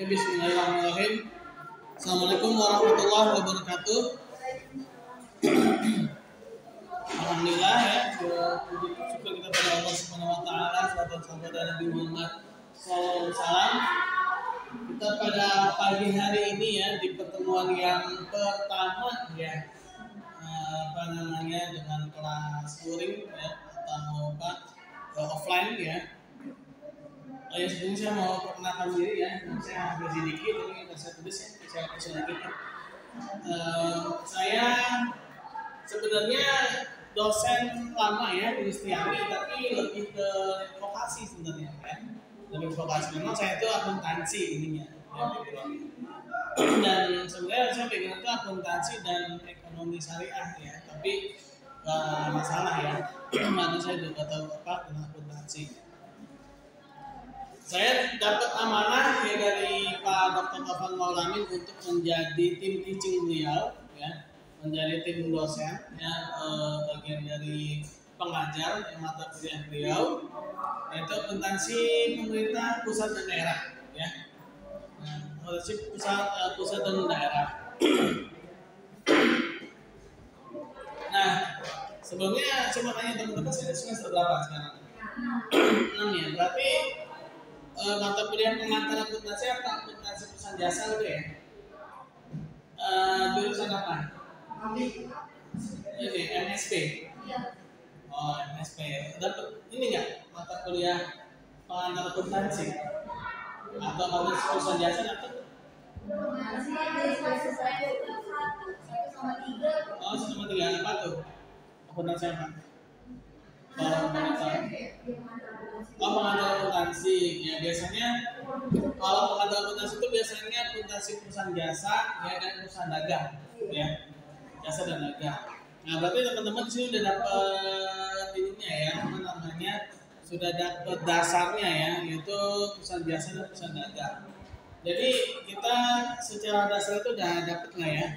Ya, bismillahirrahmanirrahim. Assalamualaikum warahmatullahi wabarakatuh. Alhamdulillah ya, puji syukur kita pada Allah Subhanahu wa taala, salawat kepada Nabi Muhammad SAW. Kita pada pagi hari ini ya di pertemuan yang pertama ya, dengan kelas luring ya atau offline ya. Ya, sebelumnya saya mau perkenalkan diri ya. Saya Hafiz Diki, ini saya tulis ya, saya tulis sedikit ya. Saya sebenarnya dosen lama ya di Istiami, tapi lebih ke vokasi sebenarnya ya. Lebih vokasi, memang saya itu akuntansi ininya ya, dan sebenarnya saya pegang itu akuntansi dan ekonomi syariah ya, tapi masalah ya, karena saya juga tahu apa tentang akuntansi. Saya dapat amanah ya dari Pak Dr. Taufan Maulamin untuk menjadi tim teaching beliau ya, menjadi tim dosen ya, bagian dari pengajar yang mata kuliah beliau yaitu akuntansi pemerintah pusat dan daerah ya. Akuntansi pusat dan daerah. Nah, sebelumnya saya mau tanya teman-teman, saya semester berapa sekarang? 6 ya, berarti mata kuliah pengantar akuntansi atau akuntansi perusahaan jasa itu ya? Jurusan apa? Ini MSP. Oh, MSP. Dapat ini nggak mata kuliah pengantar akuntansi atau akuntansi perusahaan jasa dapat? Oh, sama 3 apa tuh? Akuntansi apa? Oh, pengantar akuntansi ya, biasanya kalau pengantar akuntansi itu biasanya akuntansi perusahaan jasa ya, dan perusahaan dagang ya, jasa dan dagang. Nah, berarti teman-teman di sini udah dapat ininya ya, apa namanya, sudah dapat dasarnya ya, yaitu perusahaan jasa dan perusahaan dagang. Jadi kita secara dasar itu udah dapat lah ya,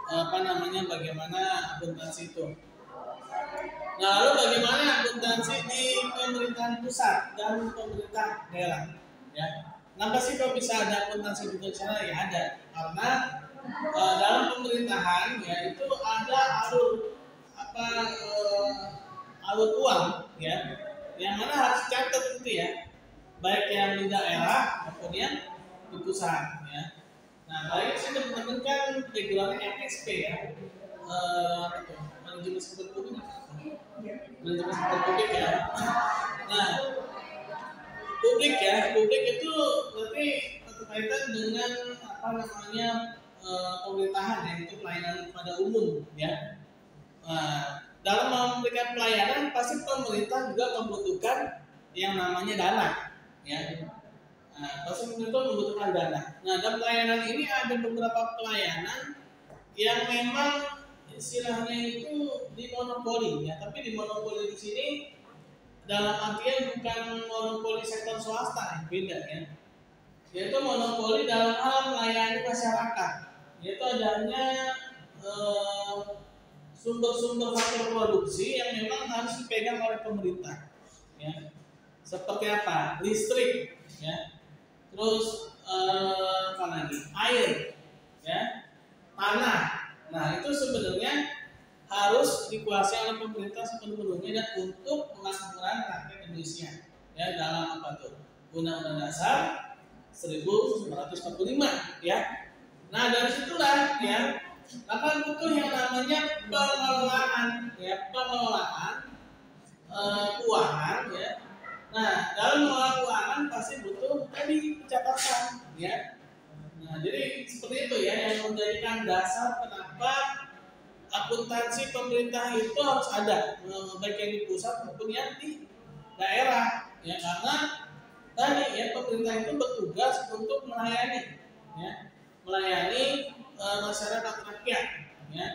apa namanya, bagaimana akuntansi itu. Nah, lalu bagaimana akuntansi di pemerintahan pusat dan pemerintah daerah? Ya, kenapa sih kok bisa ada akuntansi di sana? Ya ada, karena dalam pemerintahan ya itu ada alur uang ya, yang mana harus catat itu ya, baik yang di daerah maupun yang di pusat ya. Nah, kali ini teman-teman kan regularnya MSP ya, manajemen sumber publik. Manajemen sumber publik ya. Nah, publik itu berarti berkaitan dengan apa namanya, pemerintahan ya, itu pelayanan pada umum ya. Nah, dalam memberikan pelayanan pasti pemerintah juga membutuhkan yang namanya dana ya. Nah, pasti pemerintah membutuhkan dana. Nah, dalam pelayanan ini ada beberapa pelayanan yang memang istilahnya itu dimonopoli ya, tapi dimonopoli di sini dalam artian bukan monopoli sektor swasta, beda ya. Yaitu monopoli dalam hal melayani masyarakat, yaitu adanya sumber-sumber faktor produksi yang memang harus dipegang oleh pemerintah ya. Seperti apa? Listrik ya, terus apa lagi? Air ya, tanah. Nah, itu sebenarnya harus dikuasai oleh pemerintah sepenuhnya dan untuk kemakmuran rakyat Indonesia ya, dalam apa tuh? Undang-Undang Dasar 1945 ya. Nah, dari situlah ya akan butuh yang namanya pengelolaan ya, pengelolaan keuangan ya. Nah, dalam mengelola keuangan pasti butuh tadi catatan ya. Nah, jadi seperti itu ya yang menjadikan dasar kenapa akuntansi pemerintah itu harus ada, baik yang di pusat maupun yang di daerah ya, karena tadi ya pemerintah itu bertugas untuk melayani ya, melayani masyarakat rakyat ya.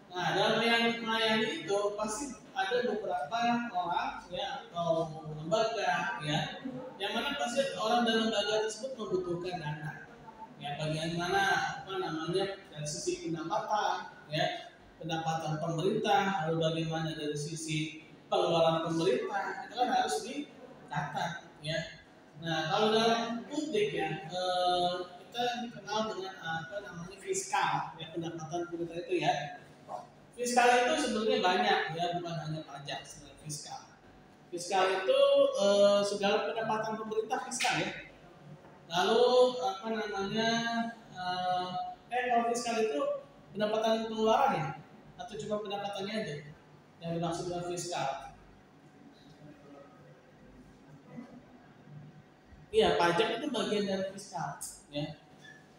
Nah, dalam yang melayani itu pasti ada beberapa orang ya atau lembaga ya, yang mana pasti orang dan lembaga tersebut membutuhkan dana ya, bagaimana apa namanya, dari sisi pendapatan ya, pendapatan pemerintah, lalu bagaimana dari sisi pengeluaran pemerintah, itu kan harus dicatat ya. Nah, kalau dalam publik ya, kita dikenal dengan apa namanya fiskal, ya pendapatan pemerintah itu ya. Fiskal itu sebenarnya banyak ya, bukan hanya pajak, sebenarnya fiskal. Fiskal itu segala pendapatan pemerintah fiskal ya. Lalu apa namanya, kalau fiskal itu pendapatan pengeluaran ya, atau cuma pendapatannya aja yang dimaksud dengan fiskal? Iya, pajak itu bagian dari fiskal, ya.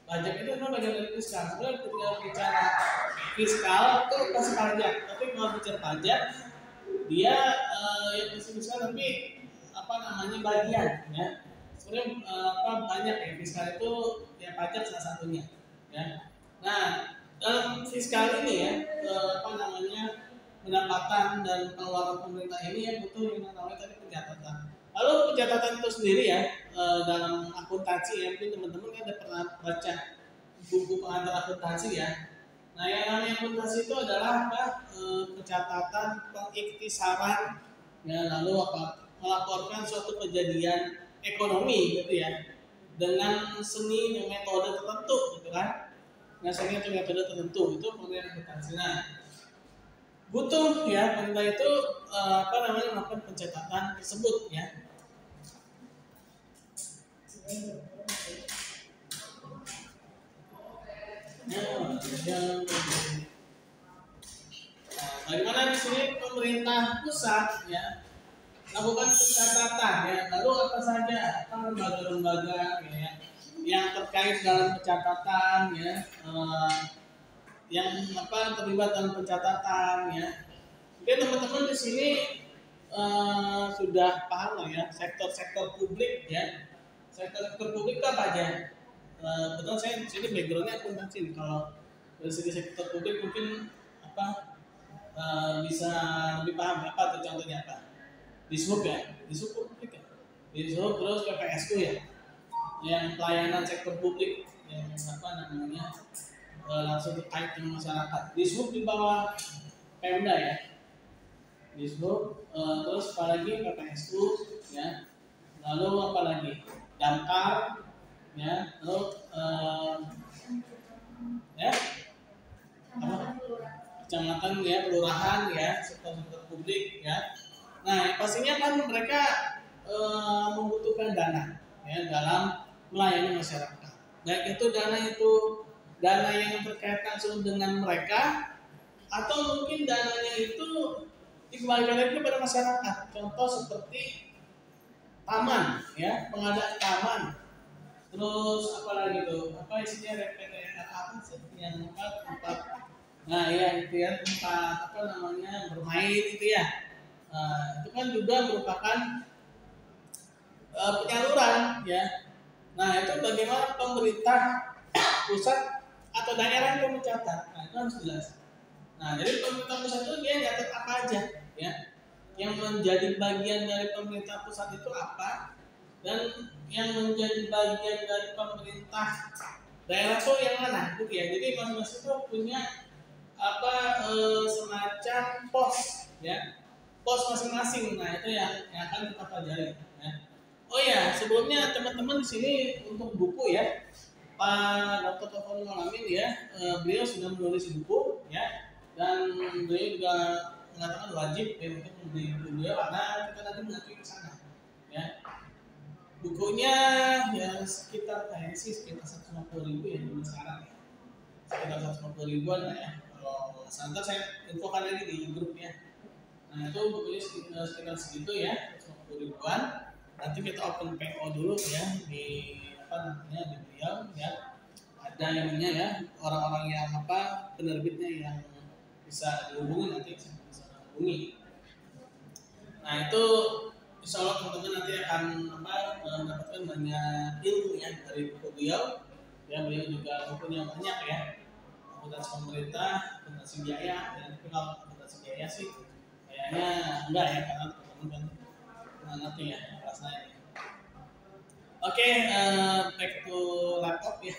Pajak itu adalah bagian dari fiskal. Sebenarnya ketika bicara fiskal itu pasti pajak, tapi kalau bicara pajak dia yang fiskal tapi apa namanya bagian, ya. Sebenarnya banyak ya fiskal itu ya pajak salah satunya, ya. Nah, dalam fiskal ini ya apa namanya pendapatan dan pengeluaran pemerintah ini ya butuh yang namanya tadi pencatatan. Lalu pencatatan itu sendiri ya dalam akuntansi ya, mungkin teman-teman kan ada pernah baca buku pengantar akuntansi ya. Nah, yang namanya akuntansi itu adalah apa? Pencatatan, pengiktisaran, ya, lalu apa? Melaporkan suatu kejadian ekonomi gitu ya dengan seni dan metode tertentu gitu kan. Nah, seni dan metode tertentu itu pengertian akuntansi. Nah, butuh ya pemerintah itu apa namanya melakukan pencatatan tersebut ya. Bagaimana di sini pemerintah pusat ya lakukan pencatatan ya, lalu apa saja lembaga-lembaga ya yang terkait dalam pencatatan ya, yang apa terlibat dalam pencatatan ya. Mungkin teman-teman di sini sudah paham lah ya sektor-sektor publik ya. Sektor publik itu apa aja? Betul, saya di sini backgroundnya akuntansi. Kalau dari segi sektor publik mungkin apa bisa lebih paham apa tuh contohnya apa? Dishub ya, Dishub publik ya. Dishub terus PPSU ya, yang pelayanan sektor publik yang apa namanya langsung terkait dengan masyarakat. Dishub di bawah Pemda ya. Dishub terus apalagi PPSU ya. Lalu apalagi Damkar ya, lalu ya apa? Kecamatan ya, kelurahan ya, sektor publik ya. Nah, pastinya kan mereka membutuhkan dana ya dalam melayani masyarakat. Baik itu dana yang terkait langsung dengan mereka atau mungkin dananya itu dikembalikan lagi kepada masyarakat. Contoh seperti taman ya, pengadaan taman. Terus apa lagi tuh? Apa isinya RPTR apa sih yang tempat nah ya itu ya tempat apa namanya bermain itu ya. Itu kan juga merupakan penyaluran ya. Nah, itu bagaimana pemerintah pusat atau daerah itu mencatat. Nah, itu harus jelas. Nah, jadi pemerintah pusat itu dia nyatat apa aja ya. Yang menjadi bagian dari pemerintah pusat itu apa dan yang menjadi bagian dari pemerintah daerah itu yang mana gitu ya. Jadi masing-masing itu punya apa semacam pos ya. Pos masing-masing. Nah, itu yang akan kita pelajari ya. Oh ya, sebelumnya teman-teman di sini untuk buku ya, Pak Dr. Taufan Alamin ya, beliau sudah menulis buku ya, dan beliau juga mengatakan wajib ya untuk membeli buku beliau karena kita nanti mengacu ke sana ya. Bukunya ya sekitar kayaknya sih sekitar 150.000 ya di sekarang ya, sekitar 150.000-an lah ya. Kalau santai saya infokan lagi di grupnya. Nah, itu bukunya sekitar segitu ya, 150.000-an. Nanti kita open PO dulu ya di apa namanya di beliau ya. Ada yang ya orang-orang yang apa penerbitnya yang bisa dihubungi nanti bisa hubungi. Nah, itu insya Allah teman-teman nanti akan apa mendapatkan banyak ilmu ya dari buku beliau. Ya, beliau juga bukunya banyak ya. Akuntansi pemerintah, akuntansi biaya, dan kalau akuntansi biaya sih kayaknya enggak ya karena teman-teman nanti ya rasanya. Oke, back to laptop ya.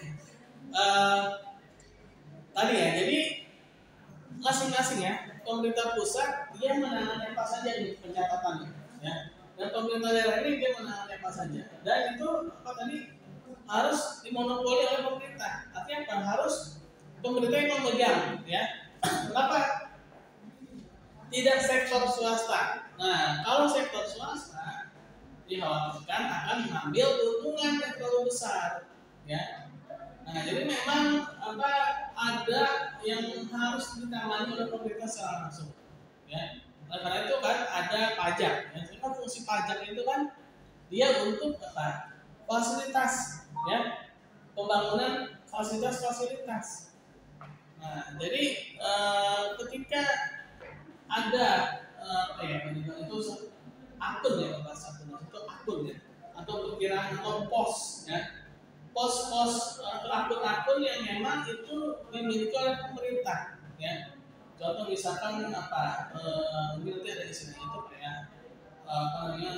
Tadi ya, jadi masing-masing ya pemerintah pusat dia menangani apa saja nih pencatatannya ya. Dan pemerintah daerah ini dia menangani apa saja. Dan itu apa tadi harus dimonopoli oleh pemerintah. Artinya apa? Harus pemerintah yang memegang, ya. Kenapa? Tidak sektor swasta. Nah, kalau sektor swasta dikhawatirkan akan mengambil keuntungan yang terlalu besar, ya. Nah, jadi memang apa ada yang harus ditangani oleh pemerintah secara langsung, ya. Nah, karena itu kan ada pajak, ya. Jadi kan fungsi pajak itu kan dia untuk apa? Fasilitas, ya, pembangunan fasilitas-fasilitas. Nah, jadi ketika ada apa ya itu akun ya bahasa itu akun ya atau perkiraan atau pos ya pos-pos akun-akun yang memang itu dimiliki oleh pemerintah ya. Contoh misalkan apa nanti ada di sini itu kayak apa namanya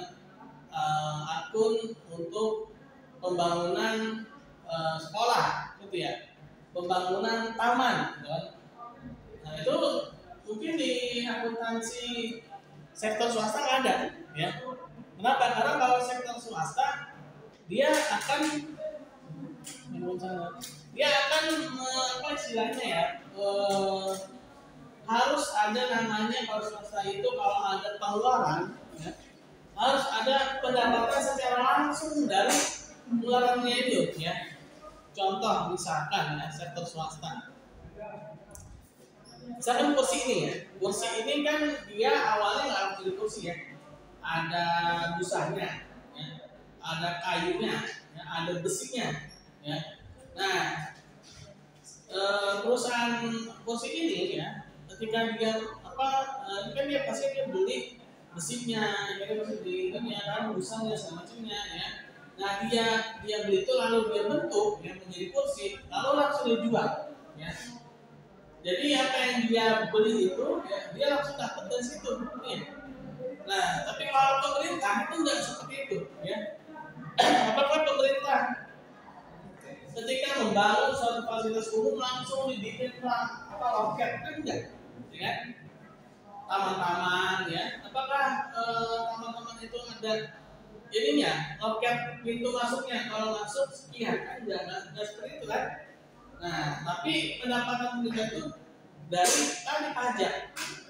akun untuk pembangunan sekolah gitu ya, pembangunan taman gitu kan. Nah itu mungkin di akuntansi sektor swasta nggak ada ya. Kenapa? Karena kalau sektor swasta dia akan apa istilahnya ya harus ada namanya kalau swasta itu kalau ada pengeluaran ya, harus ada pendapatan secara langsung dari pengeluarannya itu ya. Contoh misalkan ya sektor swasta, misalkan kursi ini ya, kursi ini kan dia awalnya nggak harus jadi kursi ya, ada busanya, ya, ada kayunya, ya, ada besinya, ya. Nah, perusahaan kursi ini ya, ketika dia apa, kan dia pasti dia beli besinya, dia pasti beli ini kan busanya segala macamnya, ya. Nah dia beli itu lalu dia bentuk yang menjadi kursi, lalu langsung dijual, ya. Jadi apa yang dia beli itu, ya, dia langsung dapat dari situ, ya. Nah, tapi kalau pemerintah itu nggak seperti itu, ya. Apakah pemerintah ketika membangun suatu fasilitas umum langsung dibikin apa loket kan enggak, ya kan? Taman-taman, ya. Apakah taman-taman itu ada ininya, loket pintu masuknya? Kalau masuk sekian kan enggak seperti itu kan? Nah, tapi pendapatan pemerintah itu dari tadi pajak,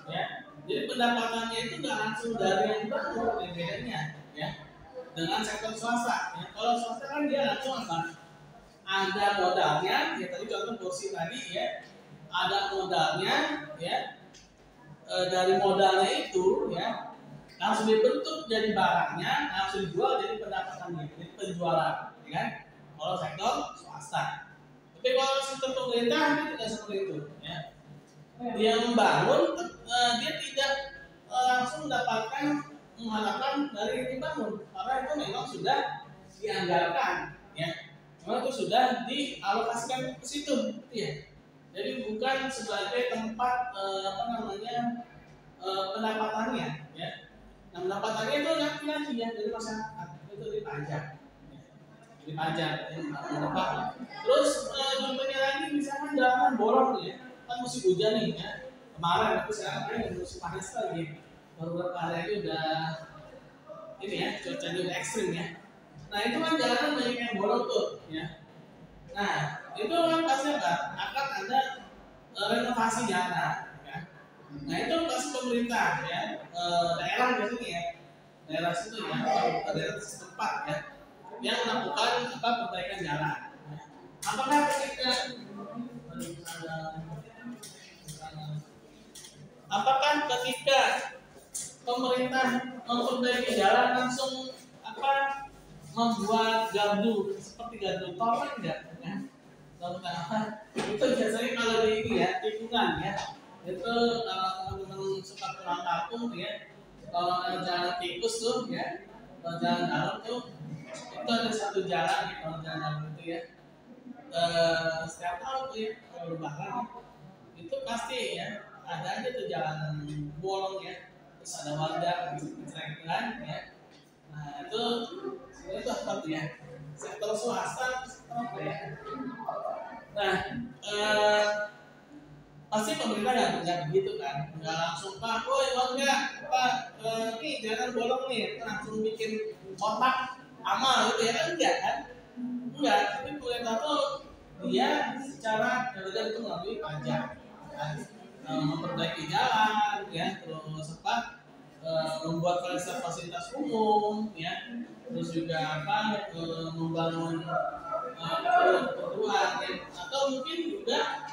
ya. Jadi pendapatannya itu nggak langsung dari yang bangun, bedanya, ya. Dengan sektor swasta, ya. Kalau swasta kan dia langsung apa? Ada modalnya, ya tadi contoh kursi tadi, ya. Ada modalnya, ya. Dari modalnya itu, ya, langsung dibentuk jadi barangnya, langsung dijual jadi pendapatannya, jadi penjualan, ya kan? Kalau sektor swasta. Tapi kalau sistem pemerintah itu tidak seperti itu, ya. Dia membangun, dia tidak langsung mengharapkan dari dibangun, karena itu memang sudah dianggarkan, ya. Memang itu sudah dialokasikan ke situ, ya. Jadi bukan sebagai tempat pendapatannya, ya. Nah, pendapatannya itu nanti ya dari masyarakat, itu dipajak. Di pajak ya, terus contohnya lagi misalkan jalanan bolong ya, kan musim hujan nih ya, kemarin tapi sekarang kan musim panas lagi, beberapa hari ini udah ini ya cuacanya udah ekstrim ya. Nah itu kan jalanan banyak yang bolong tuh ya. Nah itu kan pasti akan ada renovasi jalan ya. Nah itu pasti pemerintah ya, daerah biasanya ya, daerah situ ya, daerah setempat ya, yang melakukan perbaikan jalan. Apakah ketika pemerintah memperbaiki jalan langsung membuat gardu seperti gardu tol kan enggak? Ya? Itu biasanya kalau di ini ya tikungan ya, itu kalau teman-teman suka pulang kampung ya, kalau ada jalan tikus tuh ya, kalau jalan dalam tuh itu ada satu jalan ya, kalau jalan itu ya setiap tahun tuh ya kalau lebaran itu pasti ya ada aja tuh jalanan bolong ya, terus ada warga kan ya. Nah itu apa tuh ya, sektor swasta apa ya. Nah pasti pemerintah nggak begitu kan, nggak langsung Pak, woi warga Pak, nih jangan bolong nih, langsung bikin kotak amal gitu ya kan, enggak kan? Enggak, tapi pemerintah tuh dia secara elegan itu melalui pajak, kan? Memperbaiki jalan, ya, terus apa? Membuat fasilitas umum, ya, terus juga apa? Membangun keperluan, ya, atau mungkin juga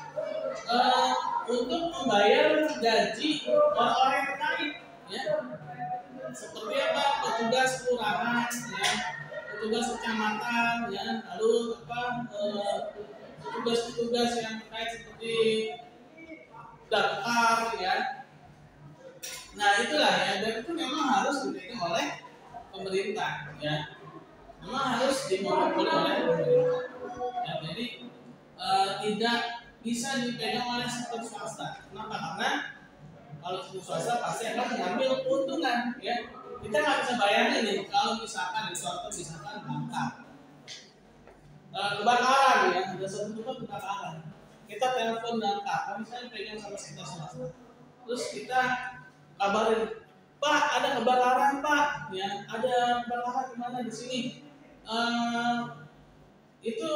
untuk membayar gaji orang-orang yang terkait, ya, seperti apa? Petugas kelurahan, ya, petugas kecamatan, ya, lalu apa? Petugas-petugas yang terkait seperti daftar, ya. Nah itulah ya, dan itu memang harus dipegang oleh pemerintah, ya. Memang harus dimonopoli oleh pemerintah. Ya, jadi tidak bisa dipegang oleh sektor swasta. Kenapa? Karena kalau sektor swasta pasti akan mengambil keuntungan, ya. Kita nggak bisa bayangin nih kalau misalkan di suatu misalkan damkar, kebakaran, ya, ada satu tempat kebakaran. Kita telepon damkar, kami saya pegang sama sektor swasta. Terus kita kabarin, Pak, ada kebakaran Pak, ya, ada kebakaran di mana di sini. Itu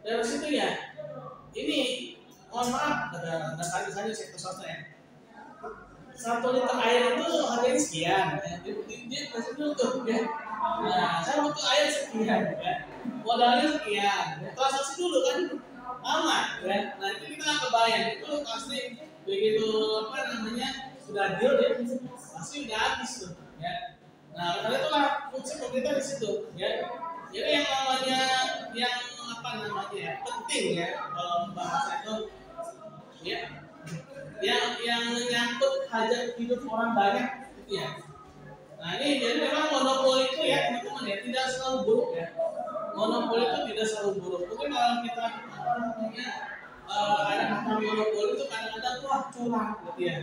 dari situ ya. Ini mohon maaf, ada saja sektor swasta ya. 1 liter air itu harganya sekian, ya. Dia kasih dulu tuh, ya. Nah, saya butuh air sekian, ya. Modalnya sekian, ya. Transaksi dulu kan, lama, ya. Nah itu kita nggak kebayang, itu pasti begitu apa namanya sudah deal ya, pasti udah habis tuh, ya. Nah karena itulah fungsi pemerintah di situ, ya. Jadi yang namanya yang apa namanya ya, penting ya kalau bahasa itu, ya, yang menyangkut hajat hidup orang banyak, gitu ya. Nah ini jadi memang monopoli itu ya teman-teman ya tidak selalu buruk ya. Monopoli itu tidak selalu buruk. Mungkin kalau kita apa namanya ada kata monopoli itu kadang-kadang wah curang gitu ya,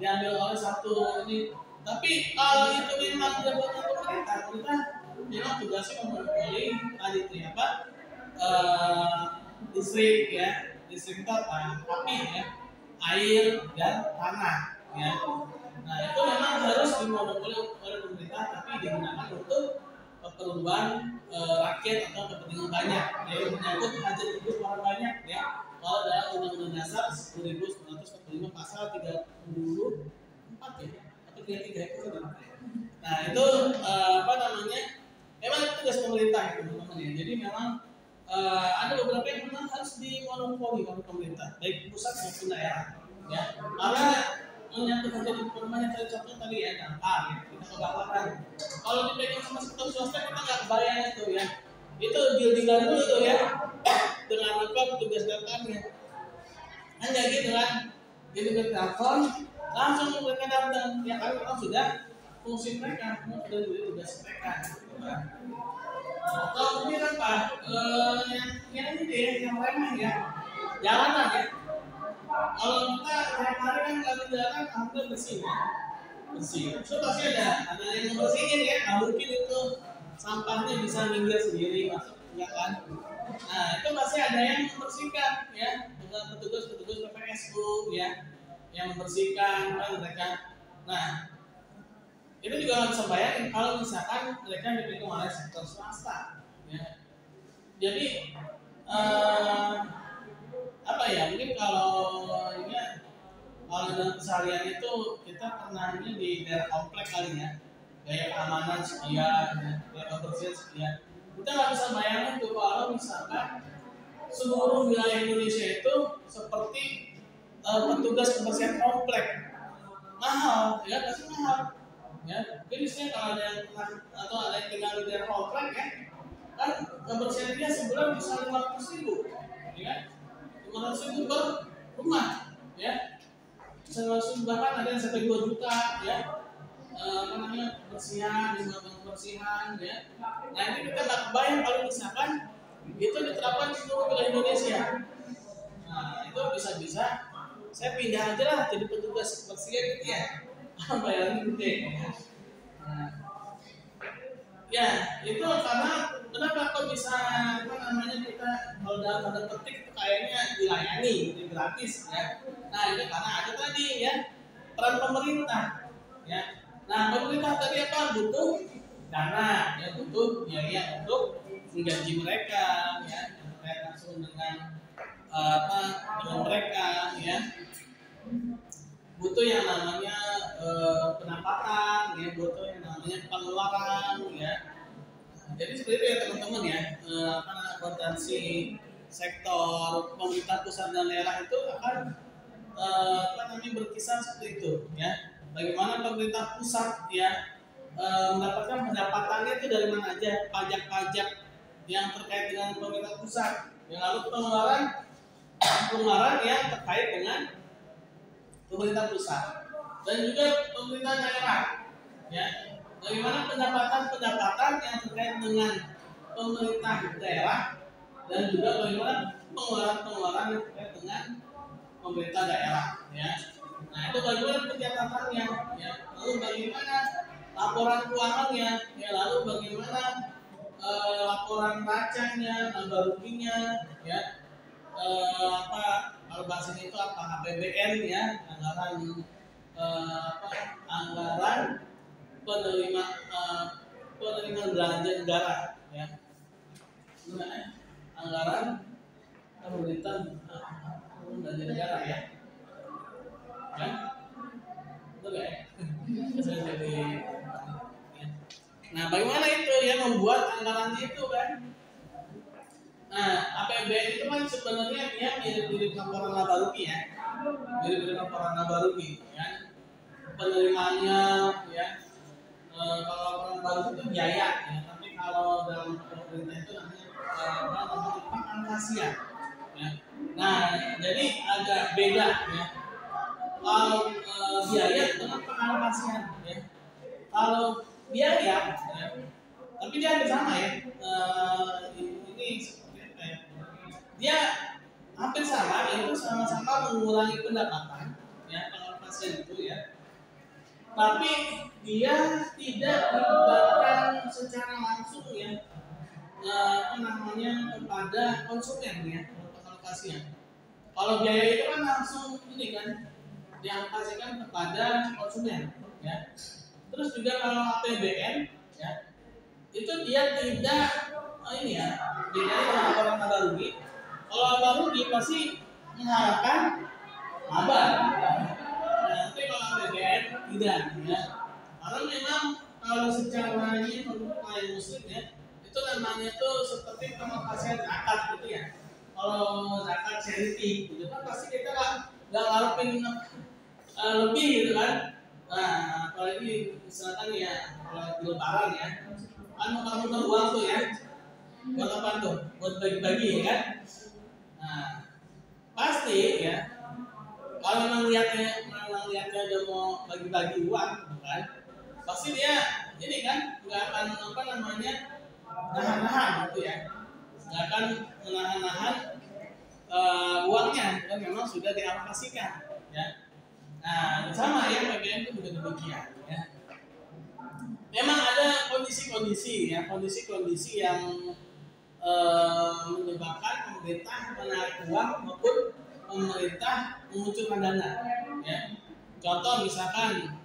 diambil oleh satu ini. Tapi kalau itu memang jabatan pemerintah memang tugasnya memonopoli tadi itu ya Pak, listrik ya, listrik itu apa? Api ya, air dan tanah ya. Nah itu memang harus dimonopoli oleh pemerintah, tapi digunakan untuk keperluan rakyat atau kepentingan banyak, yaitu menyangkut hajat hidup orang banyak ya. Kalau dalam Undang-Undang Dasar 1945 pasal 34 ya atau 33 itu sudah. Nah itu apa namanya? Memang itu tugas pemerintah ya teman-teman ya. Jadi memang ada beberapa yang memang harus dimonopoli oleh pemerintah, baik pusat maupun daerah ya. Karena menyangkut hajat hidup orang banyak, contoh tadi ya damkar ya, kita kebakaran. Kalau dipegang sama sektor swasta kita nggak kebayang itu ya. Itu deal-dealan dulu tuh ya dengan apa petugas damkarnya. Kan nggak gitu kan? Jadi bertelepon langsung mereka datang ya, kami memang sudah fungsi mereka, memang sudah tugas mereka. Gitu kan. Atau mungkin apa? Yang ini deh, yang remeh ya, jalanan ya. Kalau kita tiap hari kan kalau jalan hampir bersih ya, bersih. So pasti ada yang membersihin ya. Nggak mungkin itu sampahnya bisa minggir sendiri masuk, ya kan? Nah itu pasti ada yang membersihkan ya, dengan petugas-petugas PPSU ya, yang membersihkan kan mereka. Nah itu juga nggak bisa bayangin kalau misalkan mereka dipegang oleh sektor swasta ya. Jadi apa ya, mungkin kalau ini kalau dalam keseharian itu kita pernahnya di daerah komplek kali ya, gaya keamanan sekian, gaya kebersihan sekian. Kita nggak bisa bayangin tuh kalau misalkan seluruh wilayah Indonesia itu seperti petugas kebersihan komplek, mahal ya, pasti mahal ya. Jadi misalnya kalau ada yang pernah atau ada yang tinggal di daerah komplek ya, kan kebersihan dia sebulan bisa 500.000 ya kan, 500.000 per rumah ya, bisa langsung bahkan ada yang sampai 2 juta ya. Apa namanya kebersihan, kebersihan ya. Nah ini kita nggak kebayang kalau misalkan itu diterapkan di seluruh wilayah Indonesia. Nah itu bisa-bisa saya pindah aja lah jadi petugas kebersihan gitu ya, bayarnya gede ya. Nah, ya itu karena kenapa kok bisa apa namanya kita kalau dalam tanda petik itu kayaknya dilayani gitu, gratis ya. Nah itu karena ada tadi ya peran pemerintah ya. Nah pemerintah tadi apa butuh dana ya, butuh biaya untuk menggaji mereka ya, terkait langsung dengan apa dengan mereka ya, butuh yang namanya pendapatan ya, butuh yang namanya pengeluaran ya. Jadi seperti itu ya teman-teman ya, apa namanya potensi sektor pemerintah pusat dan daerah itu akan apa namanya berkisar seperti itu ya. Bagaimana pemerintah pusat ya mendapatkan pendapatannya itu dari mana aja, pajak-pajak yang terkait dengan pemerintah pusat, yang lalu pengeluaran yang terkait dengan pemerintah pusat dan juga pemerintah daerah ya. Bagaimana pendapatan yang terkait dengan pemerintah daerah dan juga bagaimana pengeluaran yang terkait dengan pemerintah daerah ya. Nah itu bagaimana pencatatannya ya, lalu bagaimana laporan keuangannya ya, lalu bagaimana laporan racanya, laba ruginya ya, apa kalau bahasanya itu apa, APBN ya, anggaran penerimaan belanja negara ya, anggaran pemerintah belanja negara ya, kan? Betul ya? Nah, bagaimana itu yang membuat anggarannya itu kan? Nah, APBN itu kan sebenarnya dia mirip-mirip laporan laba rugi ya, mirip-mirip laporan laba rugi ya. Penerimaannya ya, kalau laporan laba rugi itu biaya ya, tapi kalau dalam pemerintah itu namanya pengalokasian ya. Nah, jadi agak beda ya. Kalau biaya dengan pengalokasian ya. Kalau biaya ya, tapi dia hampir sama ya. Ini seperti apa ya? Dia hampir sama, itu sama-sama mengurangi pendapatan ya, pengalokasian itu ya. Tapi dia tidak dilibatkan secara langsung ya, apa namanya, kepada konsumen ya, pengalokasian. Kalau biaya itu kan langsung ini kan dialokasikan kepada konsumen ya. Terus juga kalau APBN ya, itu dia tidak ini ya, bedanya dengan laporan laba rugi. Kalau laba rugi pasti mengharapkan laba. Nah, tapi kalau APBN tidak ya. Karena memang kalau secara ini menurut klien muslim ya, itu namanya tuh seperti pengalokasian zakat gitu ya. Kalau zakat charity gitu kan pasti kita nggak ngarepin lebih gitu kan. Nah, kalau ini misalkan ya, kalau di lebaran ya, kan muter-muter uang tuh ya, buat apa tuh? Buat bagi-bagi ya kan? Nah, pasti ya, kalau memang lihatnya dia mau bagi-bagi uang, kan? Pasti dia ini kan nggak akan apa namanya nahan-nahan gitu ya, nggak akan menahan-nahan uangnya, kan memang sudah dialokasikan ya. Nah, sama ya, PBN itu juga demikian ya. Memang ada kondisi-kondisi ya, kondisi-kondisi yang menyebabkan pemerintah menarik uang maupun pemerintah mengucurkan dana ya. Contoh misalkan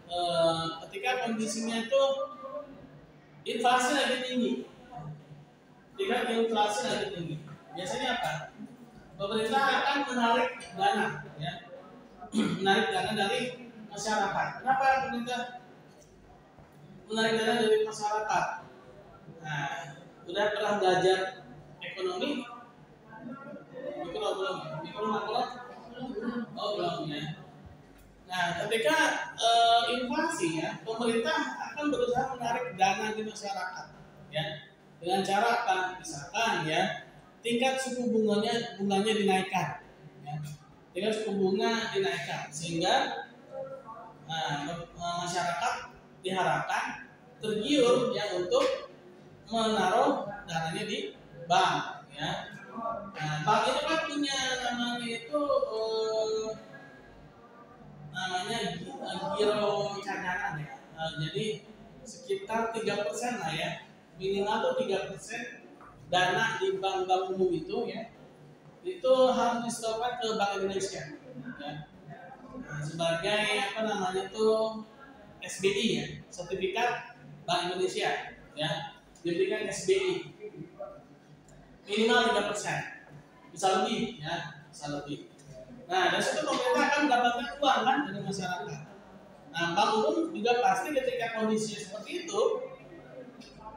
ketika kondisinya itu inflasi lagi tinggi. Ketika inflasi lagi tinggi, biasanya apa? Pemerintah akan menarik dana ya. Menarik dana dari masyarakat. Kenapa pemerintah menarik dana dari masyarakat? Nah, udah pernah belajar ekonomi? Belum? Oh belum ya. Nah, ketika inflasi ya, pemerintah akan berusaha menarik dana di masyarakat ya. Dengan cara apa? Misalkan ya, tingkat suku bunganya dinaikkan ya. Tingkat suku bunga dinaikkan sehingga masyarakat diharapkan tergiur ya untuk menaruh dananya di bank ya. Nah, bank itu kan punya namanya itu namanya giro cadangan ya. Jadi sekitar 3% lah ya, minimal tuh 3% dana di bank-bank umum itu ya, itu harus disetorkan ke Bank Indonesia ya. Nah, sebagai apa namanya tuh SBI ya, sertifikat Bank Indonesia ya, diberikan SBI minimal 3%, bisa lebih ya, bisa lebih. Nah, dari situ pemerintah akan mendapatkan uang kan dari masyarakat. Nah, bank umum juga pasti ketika kondisi seperti itu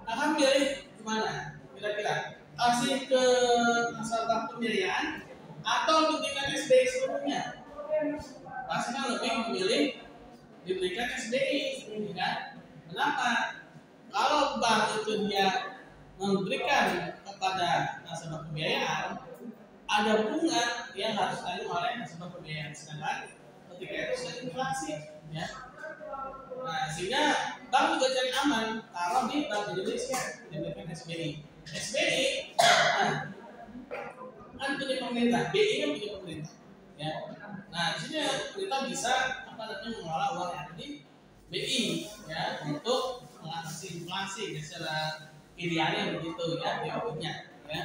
akan milih kemana? Kira-kira kasih ke nasabah pembiayaan atau diberikan SBI seluruhnya? Pasti kan lebih memilih diberikan SBI, kan? Kenapa? Kalau bank itu dia memberikan kepada nasabah pembiayaan, ada bunga yang harus ditanggung oleh nasabah pembiayaan, sedangkan ketika itu sudah inflasi, ya. Nah, sehingga bank juga cari aman taruh di Bank Indonesia diberikan SBI. SBI kan punya pemerintah, BI kan punya pemerintah, ya. Nah, di sini pemerintah bisa apa namanya mengelola uang yang ada di BI, ya, untuk mengatasi inflasi secara idealnya begitu ya teorinya, ya.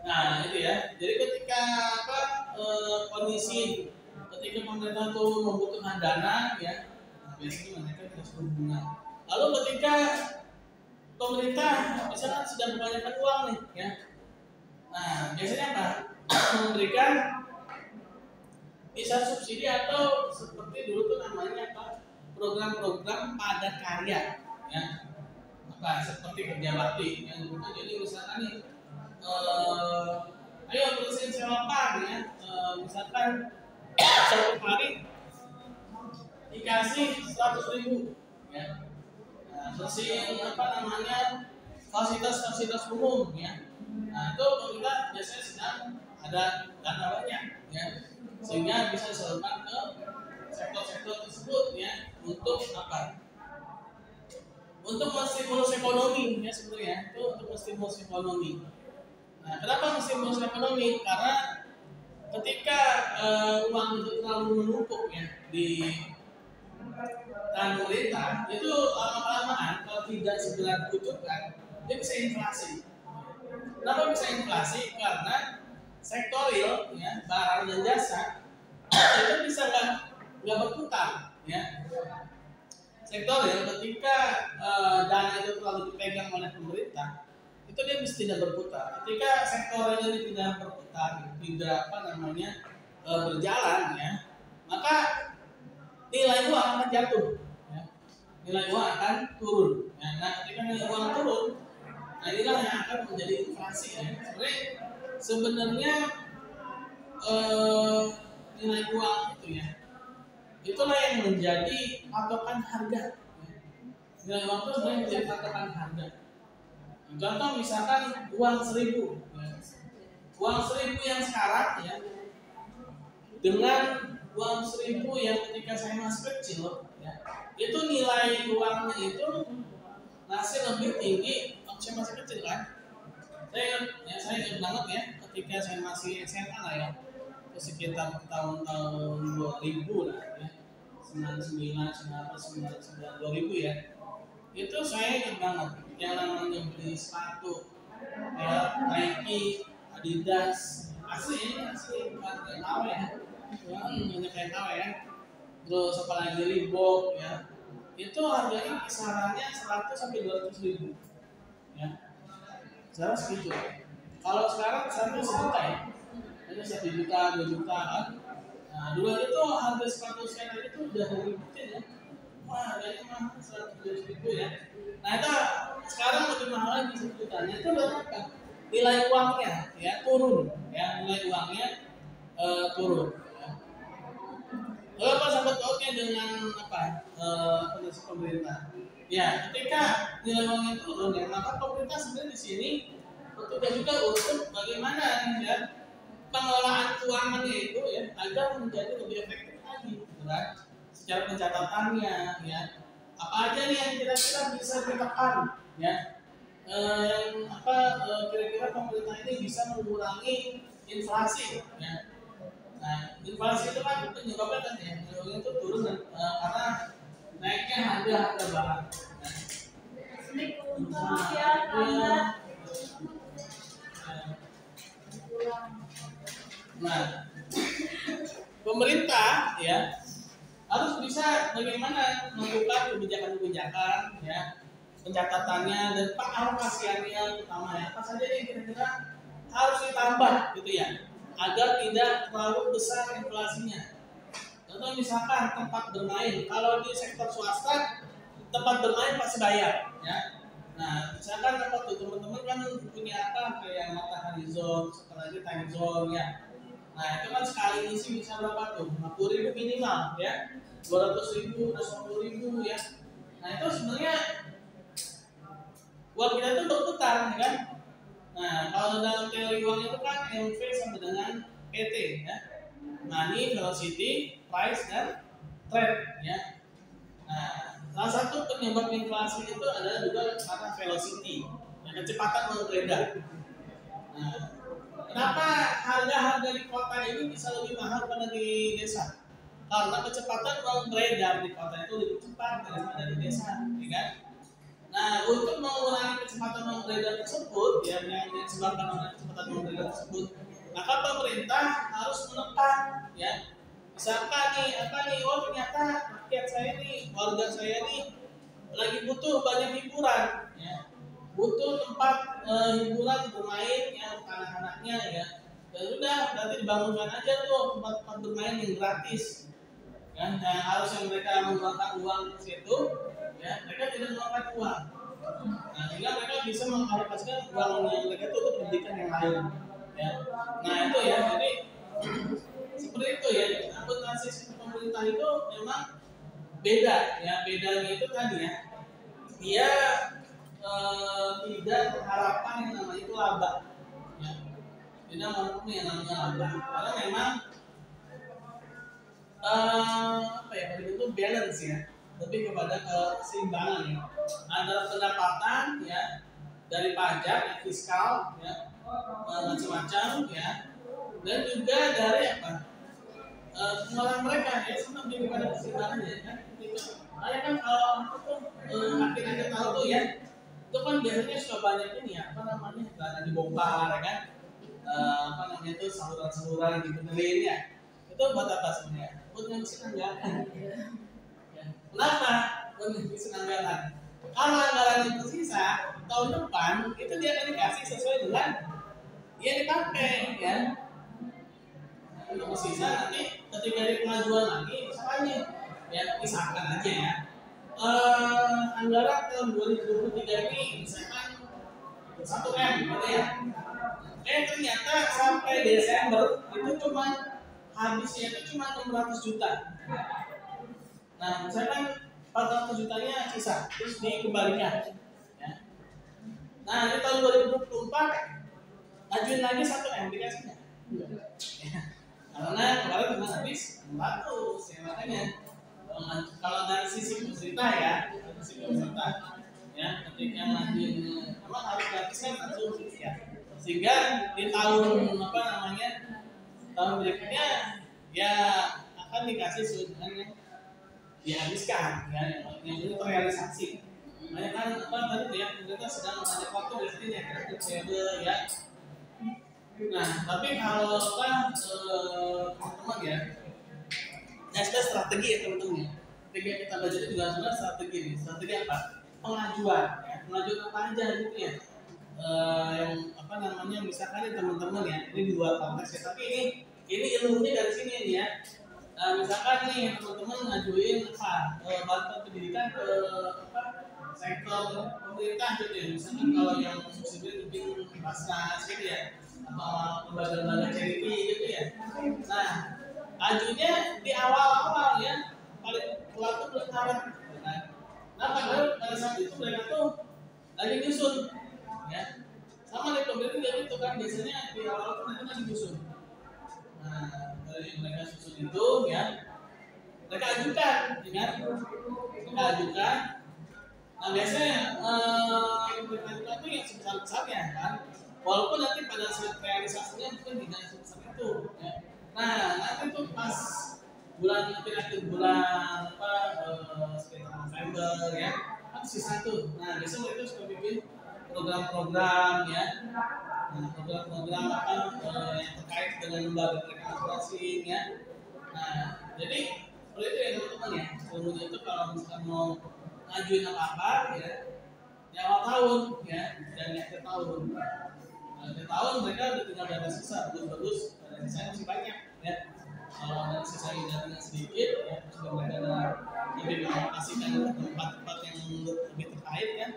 Nah itu ya. Jadi ketika kondisi ketika pemerintah itu membutuhkan dana ya, nah, biasanya mereka tidak suruh bunga. Lalu ketika pemerintah misalkan sudah membayarkan uang nih ya, nah biasanya apa? Memberikan bisa subsidi atau seperti dulu tuh namanya apa? Program-program padat karya ya, apa seperti kerja bakti yang gitu. Jadi misalkan nih ayo bersihin selokan ya, misalkan satu hari dikasih 100.000 ya. Nah, bersihin apa namanya fasilitas umum ya. Nah itu pemerintah biasanya sedang ada dana banyak ya, sehingga bisa disalurkan ke sektor-sektor tersebut ya, untuk apa? Untuk menstimulus ekonomi ya, sebenarnya itu untuk menstimulus ekonomi. Nah, kenapa menstimulus ekonomi? Karena ketika uang itu terlalu menumpuk ya di tangan pemerintah, itu lama-lamaan kalau tidak segera dikucurkan, dia bisa inflasi. Kenapa bisa inflasi? Karena sektor real ya, barang dan jasa itu bisa nggak berputar ya. Sektor real ketika dana itu terlalu dipegang oleh pemerintah, itu dia bisa tidak berputar. Ketika sektor ini tidak berputar, tidak apa namanya berjalan ya, maka nilai uang akan jatuh, ya. Nilai uang akan turun. Ya. Nah, ketika nilai uang turun, nah inilah yang akan menjadi inflasi. Ya. Sebenarnya nilai uang itu ya, itulah yang menjadi patokan harga. Ya. Nilai uang itu sebenarnya menjadi patokan harga. Contoh misalkan uang 1.000 ya. Uang 1.000 yang sekarang ya, dengan uang 1.000 yang ketika saya masih kecil ya, itu nilai uangnya itu masih lebih tinggi waktu saya masih kecil kan. Saya ingat banget ya, ketika saya masih SMA lah ya, itu sekitar tahun-tahun 2000 lah ya, 99, 2000 ya. Itu saya ingat banget yang namanya beli sepatu ya, Nike, Adidas, asli bukan kayak KW ya, banyak kayak KW ya. Terus apalagi Reebok ya, itu harganya kisarannya 100 sampai 200.000 ya. Sekarang segitu. Kalau sekarang misalnya 1 juta ya, hanya 1 juta, 2 juta kan. Nah dulu itu harga sepatu sekarang itu udah ributin ya. Wah, harganya mahal 100.000 ya. Nah itu sekarang lebih mahal lagi 1 jutanya. Itu berapa? Nilai uangnya ya turun, ya nilai uangnya turun. Ya. Lalu apa sahabat pautnya dengan apa? Kondisi pemerintah. Ya, ketika nilai uangnya turun, ya maka pemerintah sebenarnya di sini bertugas juga untuk bagaimana ya pengelolaan keuangannya itu ya agar menjadi lebih efektif lagi, kan? Secara pencatatannya ya, apa aja nih yang kira-kira bisa ditekan ya, kira-kira pemerintah ini bisa mengurangi inflasi ya. Nah inflasi itu kan penyebabnya kan ya, penyebabnya itu turun karena naiknya harga barang. Nah, Nah, pemerintah ya harus bisa bagaimana melakukan kebijakan-kebijakan ya, pencatatannya dan pengalokasiannya terutama ya, apa saja yang kira-kira harus ditambah gitu ya, agar tidak terlalu besar inflasinya. Contoh misalkan tempat bermain, kalau di sektor swasta tempat bermain pasti bayar ya. Nah, misalkan apa tuh teman-teman kan punya apa kayak matahari zone, apalagi time zone ya. Nah, itu kan sekali isi bisa berapa tuh? 50.000 minimal ya. 200.000, 250.000 ya. Nah, itu sebenarnya uang kita itu berputar ya kan. Nah, kalau dalam teori uang itu kan MV sama dengan PT ya. Money, velocity, price dan trade ya. Nah, salah satu penyebab inflasi itu adalah juga karena velocity, ya, kecepatan uang beredar. Nah, kenapa harga-harga di kota ini bisa lebih mahal daripada di desa? Karena kecepatan uang beredar di kota itu lebih cepat daripada di desa, ya kan? Nah, untuk mengurangi kecepatan uang beredar tersebut, ya, yang disebabkan oleh kecepatan uang beredar tersebut, maka pemerintah harus menekan, ya. Misalkan nih, apa nih? Oh ternyata rakyat saya nih, warga saya nih lagi butuh banyak hiburan, ya. Butuh tempat hiburan bermain yang anak-anaknya ya. Ya udah, berarti dibangunkan aja tuh tempat-tempat bermain yang gratis. Ya, nah, harus yang mereka mengeluarkan uang ke situ, ya mereka tidak mengeluarkan uang. Nah, sehingga mereka bisa mengalokasikan uang yang mereka itu untuk pendidikan yang lain. Ya. Nah itu ya, jadi seperti itu ya. Akuntansi pemerintah itu memang beda ya. Bedanya itu tadi ya, dia tidak mengharapkan yang namanya itu laba, ya. Tidak mengharapkan yang namanya laba, karena memang apa ya, itu balance ya, lebih kepada keseimbangan ya, antara pendapatan ya dari pajak, fiskal ya, macam-macam ya, dan juga dari apa pengeluaran mereka ya, sama lebih kepada keseimbangan ya kan. Makanya kan kalau akhir-akhir tahun tuh ya, itu kan biasanya suka banyak ini ya, apa namanya, dana dibongkar ya kan, apa namanya itu saluran-saluran dibenerin ya. Itu buat apa sebenarnya? Buat ngabisin anggaran. Ya. Kenapa? Buat ngabisin anggaran. Kalau anggaran yang tersisa tahun depan itu dia akan dikasih sesuai dengan yang dipakai ya. Untuk tersisa nanti ketika ada kemajuan lagi, misalnya ya misalkan aja ya, anggaran tahun 2023 ini misalkan 1 M gitu ya. Ternyata sampai Desember itu cuma habisnya itu cuma 600 juta. Nah, misalkan 400 jutanya sisa, terus dikembalikan. Ya. Nah, di tahun 2024 ajuin lagi 1 M dikasihnya. Ya. Karena kemarin cuma habis 400 ya, makanya kalau dari sisi peserta ya, dari sisi peserta ya, ketika ngajuin memang harus gratis kan langsung ya, sehingga di tahun apa namanya tahun berikutnya ya akan dikasih dengan yang dihabiskan ya, yang itu terrealisasi. Makanya kan apa tadi ya, pemerintah sedang mengajak waktu biasanya periode ya. Nah, tapi kalau kan teman-teman ya, ada strategi ya teman-teman ya. Strategi yang kita belajar juga sebenarnya strategi nih. Strategi apa? Pengajuan ya. Pengajuan apa aja gitu ya. Yang apa namanya, misalkan nih teman-teman ya, ini di luar konteks ya, tapi ini ilmunya dari sini nih ya. Misalkan nih teman-teman ngajuin apa bantuan pendidikan ke apa sektor pemerintah gitu ya. Misalkan kalau yang muslim bikin pasnas gitu ya, atau lembaga-lembaga charity gitu ya. Nah, ajunya di awal-awal ya, paling telat tuh bulan Maret. Nah, padahal pada saat itu mereka tuh lagi nyusun, ya. Sama di pemerintah juga gitu kan, biasanya di awal tuh mereka lagi nyusun. Nah, dari mereka susun itu ya, mereka ajukan, ya. Mereka ajukan. Nah, biasanya mereka ajukan tuh yang sebesar-besarnya kan. Walaupun nanti pada saat realisasinya mungkin tidak sebesar itu. Ya. Nah, nanti tuh pas bulan akhir bulan apa sekitar November ya, kan sisa tuh. Nah, biasanya mereka suka bikin program-program ya. program-program apa yang terkait dengan lembaga rekomendasi ya. Nah, jadi seperti itu ya teman-teman ya. Ilmunya itu kalau misalkan mau ngajuin apa-apa ya, di awal tahun ya, dan di akhir tahun. Akhir tahun mereka udah tinggal data sisa, bagus-bagus, data sisanya masih banyak ya. Kalau ada sisa datanya sedikit ya, sudah mereka lebih mengalokasikan ke tempat-tempat yang lebih terkait kan,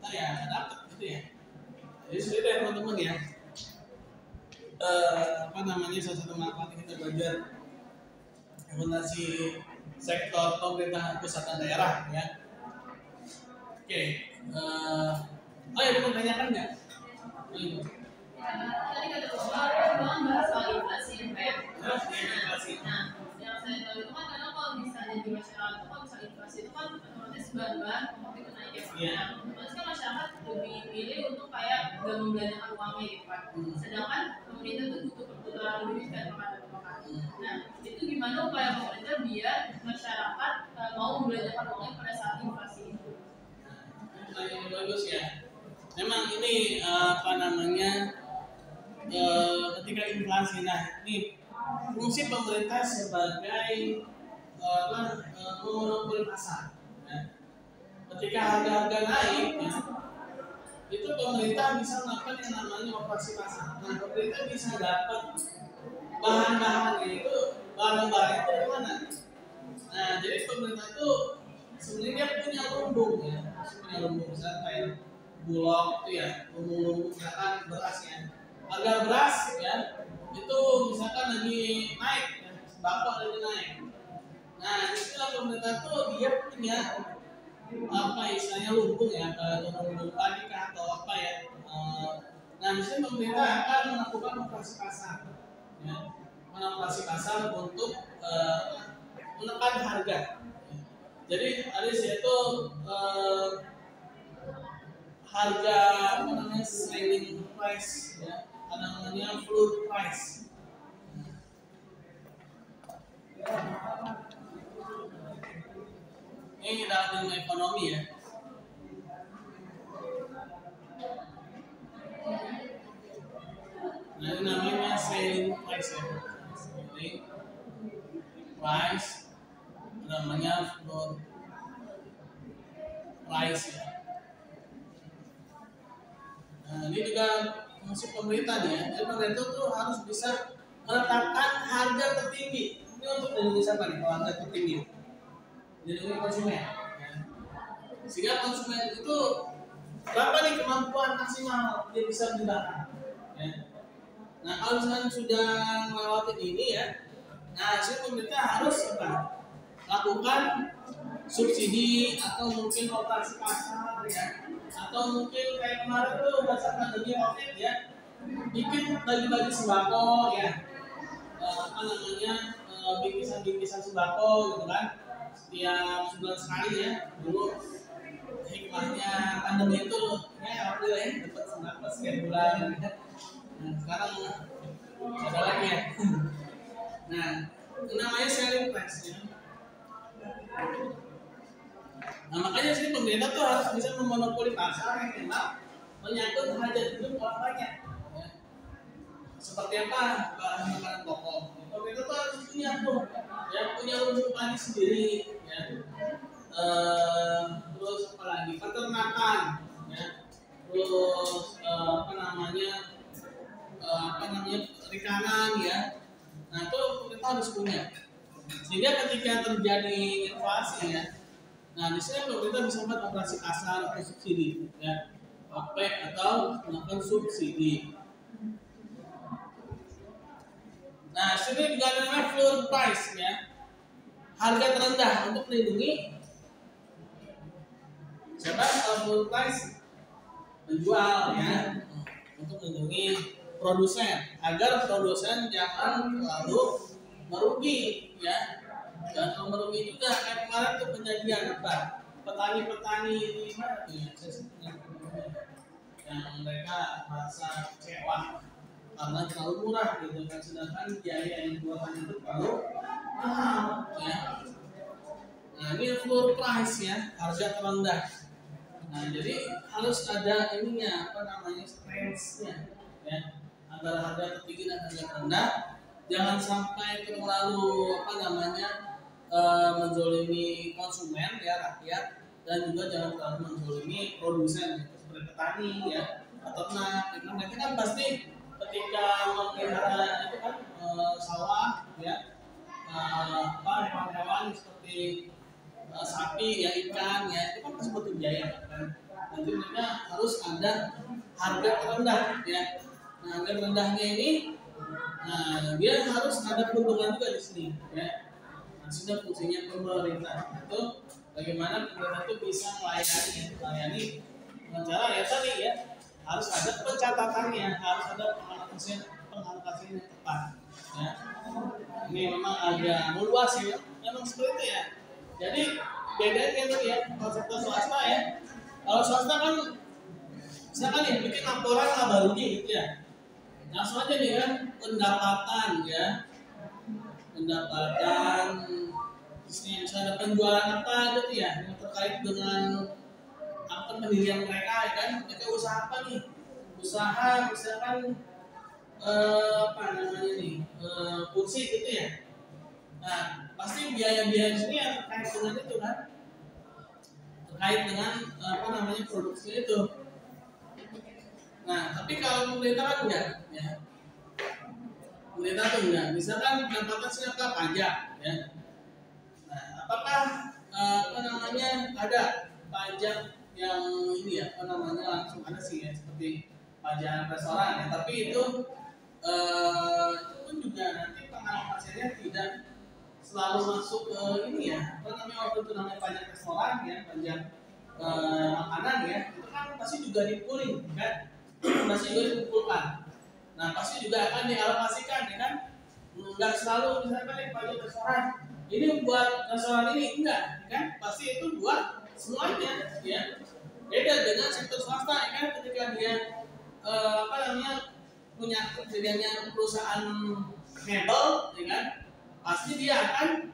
nah ya dapat gitu ya. Jadi seperti itu ya teman-teman ya. Apa namanya, salah satu manfaat kita belajar rekomendasi sektor pemerintahan pusat dan daerah ya. Oke, oh ya, mau tanyakan nggak? Tadi kata Bapak bahas soal inflasi ya, Pak. Inflasi. Nah, yang saya tahu itu kan karena kalau misalnya di masyarakat itu kalau misalnya inflasi itu kan otomatis bahan-bahan pokok itu naik ya, Pak. Nah, otomatis kan masyarakat lebih milih untuk kayak nggak membelanjakan uangnya gitu, Pak. Sedangkan pemerintah itu butuh perputaran duit kan, Pak. Nah, itu gimana upaya pemerintah biar masyarakat mau membelanjakan uangnya pada saat inflasi itu? Yang bagus ya. Memang ini apa namanya, ketika inflasi, nah ini fungsi pemerintah sebagai monopoli pasar. Ya. Ketika harga-harga naik, ya, itu pemerintah bisa melakukan yang namanya operasi pasar. Nah, pemerintah bisa dapat bahan-bahannya itu, barang-barang itu dari mana? Nah, jadi pemerintah itu sebenarnya dia punya lumbung ya, punya lumbung misalnya kayak Bulog itu ya, lumbung-lumbung misalkan berasnya. Harga beras ya, itu misalkan lagi naik, ya, sembako lagi naik. Nah, istilah pemerintah tuh dia punya apa istilahnya lumbung ya, lumbung padi atau apa ya. Nah, misalnya pemerintah akan melakukan operasi pasar, ya, operasi pasar untuk menekan harga. Jadi ada itu harga apa namanya, selling price ya, ada namanya floor price. Ini dalam ilmu ekonomi ya. Nah, ini namanya selling price ya. Selling price namanya floor price ya. Nah, ini juga fungsi pemerintah nih ya. Jadi pemerintah tuh harus bisa menetapkan harga tertinggi. Ini untuk melindungi siapa nih? Kalau harga tertinggi, melindungi konsumen. Ya. Sehingga konsumen itu berapa nih kemampuan maksimal dia bisa menggunakan. Ya. Nah, kalau misalnya sudah melewati ini ya, nah jadi pemerintah harus apa? Lakukan subsidi atau mungkin operasi pasar ya, atau mungkin kayak kemarin tuh masa pandemi COVID ya, bikin bagi-bagi sembako ya, apa namanya, bingkisan-bingkisan sembako gitu kan, setiap sebulan sekali ya. Dulu hikmahnya pandemi itu ya, alhamdulillah ya, dapat sembako setiap bulan ya. Nah, sekarang ada lagi ya. Nah, itu namanya selling price ya. Nah, makanya sih pemerintah tuh harus bisa memonopoli pasar yang memang menyangkut hajat hidup orang banyak. Ya. Seperti apa bahan makanan pokok? Pemerintah tuh harus punya tuh, ya, punya lumbung padi sendiri, ya. Terus apa lagi? Peternakan, ya. Terus apa namanya perikanan, ya. Nah, itu pemerintah harus punya. Sehingga ketika terjadi inflasi ya, nah di sini pemerintah bisa membuat operasi pasar atau subsidi, ya, OPEC atau melakukan subsidi. Nah, sini juga ada namanya floor price ya, harga terendah untuk melindungi siapa? Floor price penjual ya, untuk melindungi produsen agar produsen jangan terlalu merugi ya. Dan kalau merugi juga kayak kemarin tuh kejadian apa? Petani-petani di mana tuh ya? Yang mereka merasa kecewa karena terlalu murah gitu kan, sedangkan biaya yang buatan itu terlalu mahal ya. Nah, ini floor price ya, harga terendah. Nah, jadi harus ada ininya, apa namanya, range-nya ya, antara harga tertinggi dan harga terendah. Jangan sampai terlalu menzolimi konsumen ya, rakyat, dan juga jangan terlalu menzolimi produsen seperti petani ya, peternak. Karena mereka kan pasti ketika memelihara itu kan sawah ya, hewan-hewan seperti sapi ya, ikan ya, itu kan pasti butuh biaya kan. Nanti mereka harus ada harga terendah ya. Nah, harga terendahnya ini, nah dia harus ada keuntungan juga di sini ya. Nah, sudah fungsinya pemerintah itu bagaimana pemerintah itu bisa melayani dengan cara ya tadi ya, harus ada pencatatannya, harus ada pengalokasian yang tepat ya. Ini memang agak meluas ya, memang seperti itu ya. Jadi bedanya tuh ya, kalau sektor swasta ya, kalau swasta kan misalkan ya bikin laporan laba rugi gitu ya, langsung aja nih kan pendapatan ya, pendapatan misalnya penjualan apa gitu ya, yang terkait dengan apa pendirian mereka ya kan, mereka usaha apa nih, usaha misalkan kursi gitu ya. Nah pasti biaya-biaya ini yang terkait dengan itu kan, terkait dengan produksi itu. Nah tapi kalau pemerintah kan enggak ya, pemerintah tuh enggak, misalkan pendapatan siapa pajak ya. Nah apakah ada pajak yang ini ya langsung ada sih ya, seperti pajak restoran ya, tapi itu pun juga nanti pengalokasiannya tidak selalu masuk ke ini ya, waktu itu namanya pajak restoran ya, pajak makanan ya, itu kan pasti juga dipooling kan, pasti juga dikumpulkan. Nah pasti juga akan dialokasikan ya kan, nggak selalu misalkan pajak restoran ini buat restoran ini, enggak kan, pasti itu buat semuanya ya. Beda dengan sektor swasta ya kan, ketika dia punya kejadiannya perusahaan mebel ya kan, pasti dia akan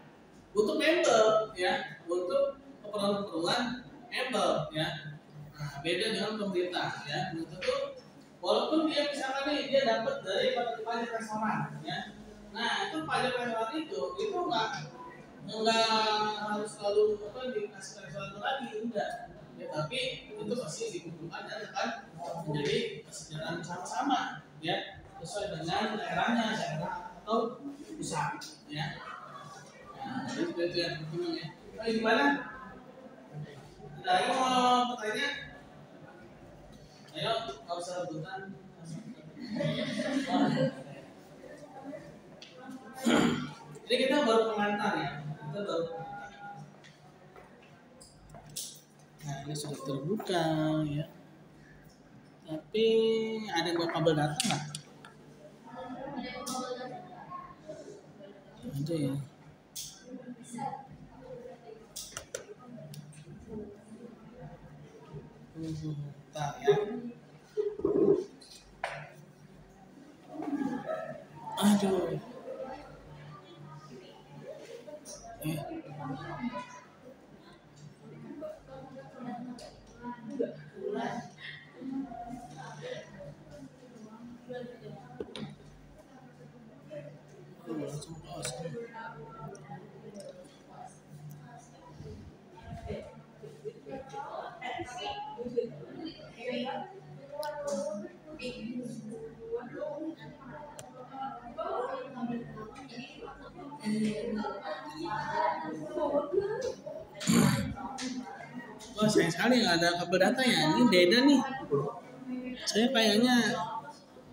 butuh mebel ya, untuk keperluan mebel ya. Nah beda dengan pemerintah ya, pemerintah itu walaupun dia misalkan nih dia dapat dari pajak restoran ya, nah itu pajak restoran itu nggak harus selalu dikasih restoran itu lagi, enggak ya, tapi itu pasti dikumpulkan dan akan menjadi kesejahteraan bersama-sama ya, sesuai dengan daerah atau usaha ya. Nah itu yang penting ya. Gimana? Ada yang mau bertanya? Ayo, kalau usah rebutan. Jadi kita baru pengantar ya, kita baru pengantar. Nah ini sudah terbuka ya, tapi ada yang kabel data nggak? Ada ya. Tak ya. Aduh. Wah sayang sekali nggak ada kabel data ya. Ini beda nih. Saya kayaknya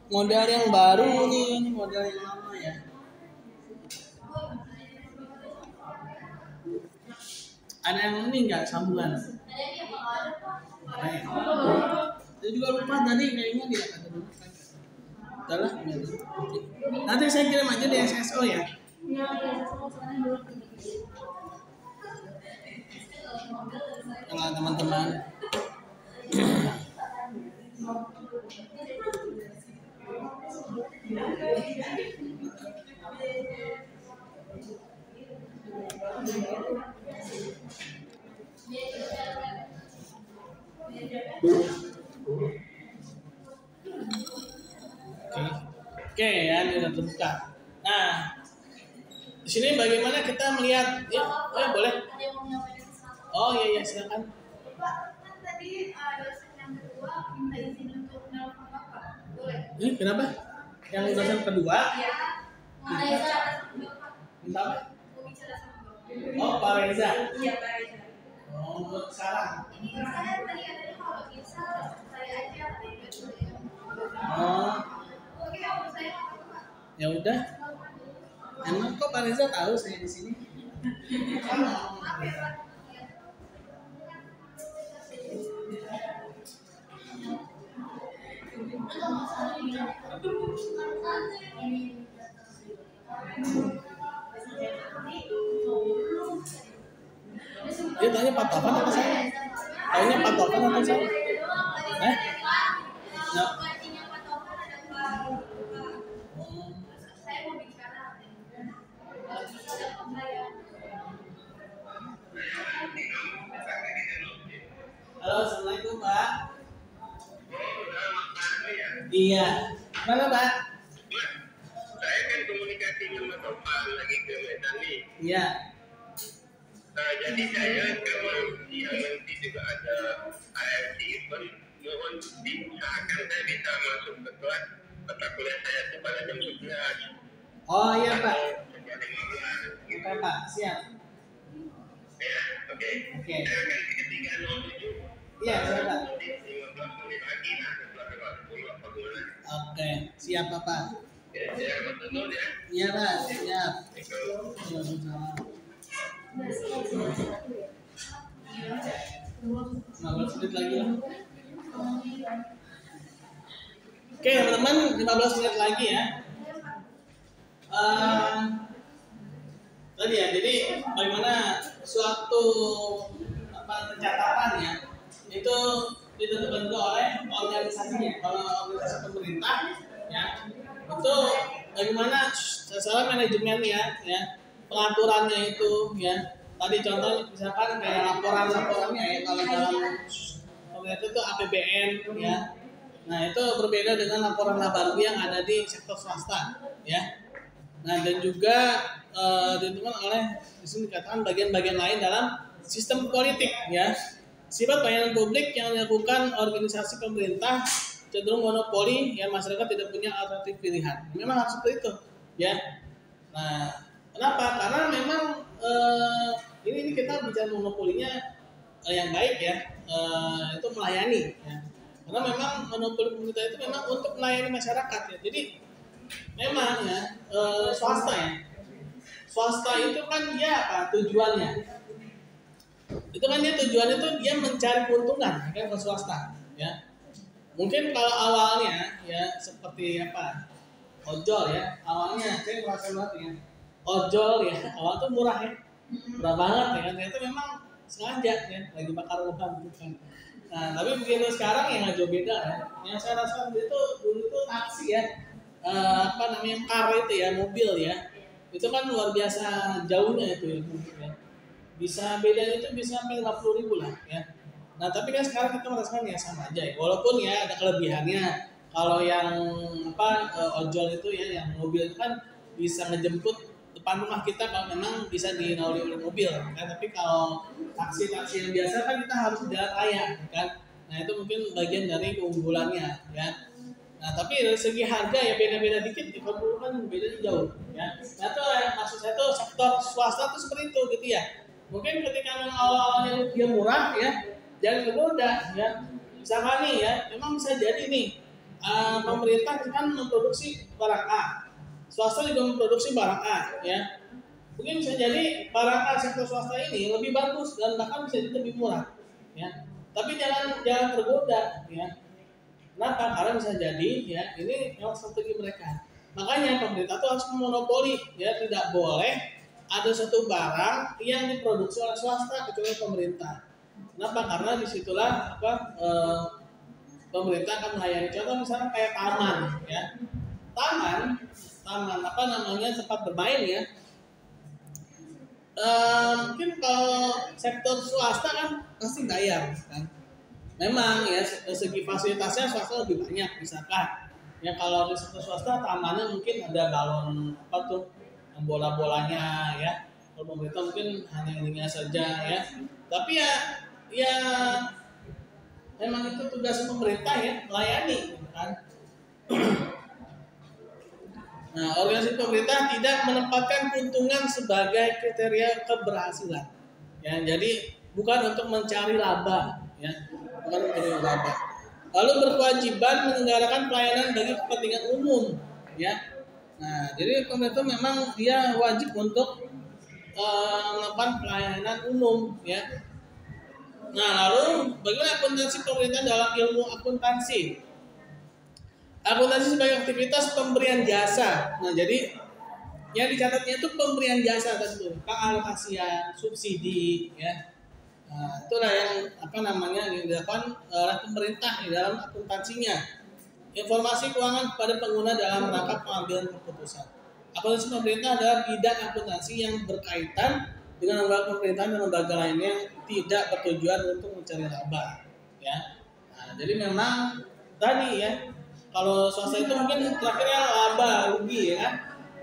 model yang baru nih, ini model yang lama ya. Ada yang ini nggak sambungan? Ada ya. Saya juga lupa tadi kayaknya dia ada dulu kan. Udahlah, nanti saya kirim aja di SSO ya. Kalau teman-teman dibuka. Nah, di sini bagaimana kita melihat? Ya, boleh. Oh iya silakan. Pak, kan tadi dosen yang kedua minta izin untuk menelpon Bapak. Boleh? Ini kenapa? Yang dosen kedua? Iya. Mau bicara sama Bapak. Minta apa? Mau bicara sama Bapak. Oh, Pak Reza. Iya, Pak Reza. Oh, buat sekarang. Ini saya tadi katanya kalau bisa saya aja katanya gitu ya. Oh, Oke, kalau saya nggak apa-apa. ya udah. Emang kok Pak Reza tahu saya di sini? Maaf ya, Pak. Dia tanya Pak Taufan apa saya? Taunya Pak Taufan apa saya? Eh? Ya. Saya mau bicara. Halo, assalamualaikum Pak. Iya. Mana Pak? Saya kan komunikasi sama Topan lagi ke Medan nih. Iya. Nah, jadi saya kalau yang nanti juga ada AFC event, mohon diusahakan saya bisa masuk ke kelas mata kuliah saya itu pada jam 11. Oh iya Pak. Jam 15. Oke Pak, siap. Ya, oke. Oke. Saya akan ketika 07. Iya, siap Pak. Nanti 15 menit lagi lah setelah waktu gimana. Oke, siap Pak. Ya, saya betul ya. Iya Pak, siap. Assalamualaikum. Waalaikumsalam. 15 menit lagi lah. Oke teman-teman, 15 menit lagi ya. Tadi ya, jadi bagaimana suatu pencatatan ya itu ditentukan juga oleh organisasinya. Kalau organisasi pemerintah ya itu bagaimana secara manajemennya ya, pengaturannya itu ya. Tadi contoh misalkan kayak laporannya ya, kalau dalam pemerintah itu APBN ya. Nah itu berbeda dengan laporan laba rugi yang ada di sektor swasta ya. Nah dan juga ditentukan oleh di sini dikatakan bagian-bagian lain dalam sistem politik ya. Sifat pelayanan publik yang dilakukan organisasi pemerintah cenderung monopoli yang masyarakat tidak punya alternatif pilihan. Memang harus seperti itu ya. Nah kenapa? Karena memang ini kita bicara monopolinya yang baik ya, itu melayani ya. Karena memang monopoli pemerintah itu memang untuk melayani masyarakat ya. Jadi memang ya swasta ya. Swasta itu kan dia apa tujuannya? Itu kan dia tujuannya itu dia mencari keuntungan kan ke swasta ya. Mungkin kalau awalnya ya seperti apa? Ojol ya. Awalnya saya merasa banget ya. Ojol ya, awal tuh murah ya. Murah banget ya kan. Ternyata memang sengaja ya lagi bakar uang gitu kan. Nah, tapi begitu sekarang ya nggak jauh beda ya. Yang saya rasakan itu dulu itu taksi ya, car itu ya, mobil ya. Itu kan luar biasa jauhnya itu ya. Bisa bedanya itu bisa sampai 50.000 lah ya. Nah, tapi kan sekarang kita merasakan ya sama aja ya. Walaupun ya ada kelebihannya. Kalau yang ojol itu ya, yang mobil itu kan bisa ngejemput depan rumah kita kalau memang bisa dinaudi oleh mobil kan. Tapi kalau taksi-taksi yang biasa kan kita harus jalan raya kan. Nah itu mungkin bagian dari keunggulannya ya. Nah tapi dari segi harga ya beda-beda dikit, kalau kan bedanya jauh ya. Nah itu maksud saya tuh sektor swasta tuh seperti itu gitu ya. Mungkin ketika memang awalnya dia murah ya, jangan tergoda ya. Misalkan nih ya, memang bisa jadi nih pemerintah kan memproduksi barang A, swasta juga memproduksi barang A ya. Mungkin bisa jadi barang A sektor swasta ini lebih bagus dan bahkan bisa jadi lebih murah ya. Tapi jangan tergoda ya. Kenapa? Karena bisa jadi ya ini memang strategi mereka. Makanya pemerintah itu harus memonopoli ya, tidak boleh ada satu barang yang diproduksi oleh swasta kecuali pemerintah. Kenapa? Karena disitulah pemerintah akan melayani. Contoh misalnya kayak taman ya. Taman tempat bermain ya. Mungkin kalau sektor swasta kan pasti bayar kan. Memang ya segi fasilitasnya swasta lebih banyak misalkan Ya kalau di sektor swasta tamannya mungkin ada balon apa tuh, bola-bolanya ya. Kalau pemerintah mungkin hanya ininya saja ya. Tapi ya memang itu tugas pemerintah ya, melayani gitu kan. Nah, organisasi pemerintah tidak menempatkan keuntungan sebagai kriteria keberhasilan. Ya, jadi bukan untuk mencari laba, ya, bukan untuk mencari laba. Lalu berkewajiban menyelenggarakan pelayanan bagi kepentingan umum, ya. Nah, jadi pemerintah memang dia wajib untuk melakukan pelayanan umum, ya. Nah, lalu bagaimana akuntansi pemerintah dalam ilmu akuntansi? Akuntansi sebagai aktivitas pemberian jasa. Nah, jadi yang dicatatnya itu pemberian jasa tentu, pengalokasian, subsidi, ya. Nah, itulah yang dilakukan oleh pemerintah di dalam akuntansinya. Informasi keuangan kepada pengguna dalam rangka pengambilan keputusan. Akuntansi pemerintah adalah bidang akuntansi yang berkaitan dengan lembaga pemerintahan dan lembaga lainnya yang tidak bertujuan untuk mencari laba, ya. Nah, jadi memang tadi ya, kalau swasta itu mungkin terakhirnya laba, rugi ya kan.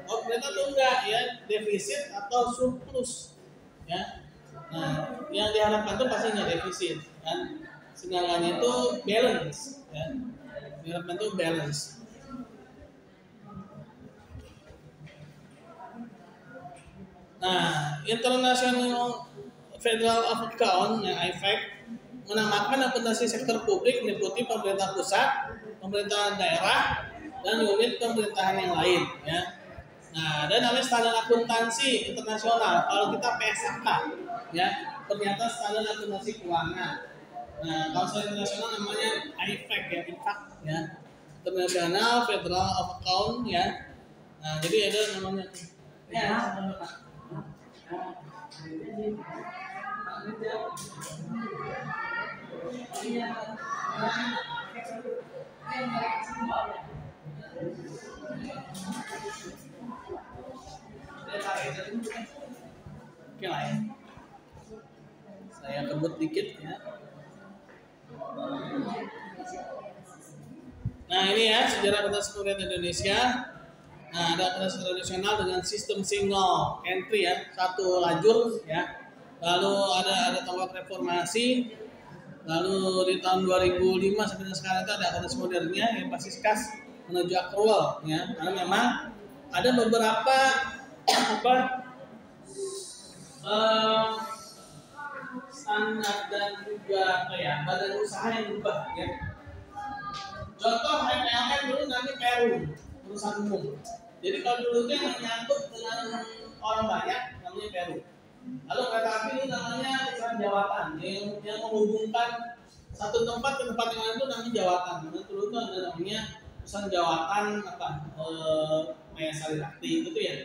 Kalau pemerintah tuh enggak ya, defisit atau surplus ya. Nah, yang diharapkan itu pastinya defisit kan. Sedangkan itu balance ya. Diharapkan itu balance. Nah, International Federal of Account yang IFAC menamakan akuntansi sektor publik meliputi pemerintah pusat, pemerintahan daerah, dan unit pemerintahan yang lain ya. Nah, dan namanya standar akuntansi internasional. Kalau kita PSAK ya, ternyata standar akuntansi keuangan. Nah, kalau standar internasional namanya IFAC ya, IFAC ya. International Federal of Account ya. Nah, jadi ada namanya ya, oke lah ya. Saya kebut dikit ya. Nah, ini ya sejarah akuntansi pemerintah Indonesia. Nah, ada akuntansi tradisional dengan sistem single entry ya, satu lajur ya. Lalu ada tonggak reformasi. Lalu di tahun 2005 sampai sekarang itu ada akuntansi modernnya yang basis kas menuju accrual ya. Karena memang ada beberapa standar dan juga badan usaha yang berubah ya. Contoh MLM dulu namanya Peru, perusahaan umum. Jadi kalau dulu itu yang menyangkut dengan orang banyak namanya Peru. Lalu kereta api ini namanya perusahaan jawatan yang menghubungkan satu tempat ke tempat yang lain itu namanya jawatan. Dan dulu itu ada namanya perusahaan jawatan Maya Sarirati gitu ya.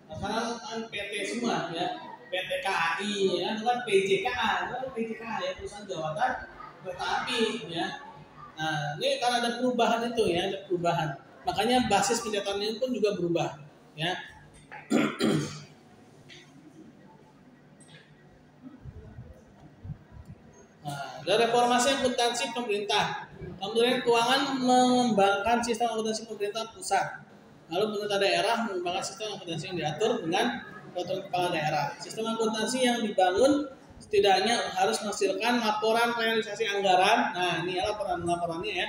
Nah, sekarang kan PT semua ya, PT KAI ya, bukan PJKA, ya perusahaan jawatan kereta api ya. Nah, ini karena ada perubahan itu ya, ada perubahan. Makanya basis pencatatannya pun juga berubah ya. Nah, dari reformasi akuntansi pemerintah, Kementerian Keuangan mengembangkan sistem akuntansi pemerintah pusat. Lalu pemerintah daerah mengembangkan sistem akuntansi yang diatur dengan peraturan kepala daerah. Sistem akuntansi yang dibangun setidaknya harus menghasilkan laporan realisasi anggaran. Nah, ini ya laporannya ya.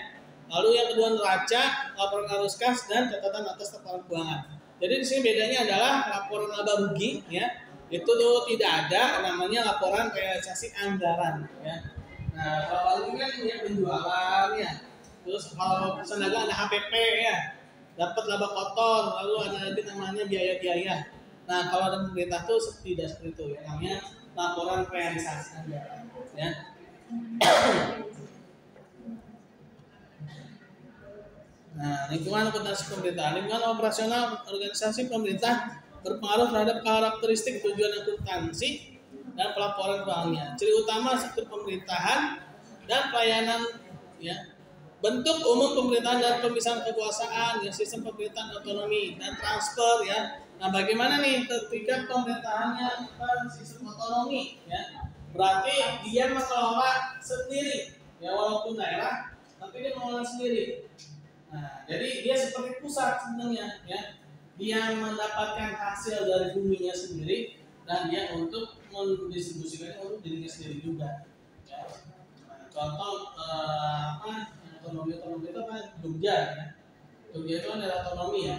Lalu yang kedua neraca, laporan arus kas, dan catatan atas laporan keuangan. Jadi di sini bedanya adalah laporan laba rugi ya. Itu tuh tidak ada namanya laporan realisasi anggaran ya. Nah, kalau ini kan ya penjualan ya. Terus kalau perusahaan dagang ada HPP ya. Dapat laba kotor, lalu ada lagi namanya biaya-biaya. Nah, kalau ada pemerintah tuh tidak seperti itu ya. Namanya laporan realisasi anggaran ya. Nah, lingkungan akuntansi pemerintah, lingkungan operasional organisasi pemerintah berpengaruh terhadap karakteristik tujuan akuntansi dan pelaporan keuangannya. Ciri utama sektor pemerintahan dan pelayanan ya. Bentuk umum pemerintahan dan pemisahan kekuasaan, ya, sistem pemerintahan otonomi dan transfer ya. Nah, bagaimana nih ketika pemerintahannya sistem otonomi ya? Berarti dia mengelola sendiri ya, walaupun daerah tapi dia mengelola sendiri. Nah, jadi dia seperti pusat sebenarnya, ya. Dia mendapatkan hasil dari buminya sendiri dan dia untuk mendistribusikannya untuk dirinya sendiri juga. Ya. Nah, contoh otonomi itu apa? Jogja, ya. Jogja itu kan daerah otonomi ya.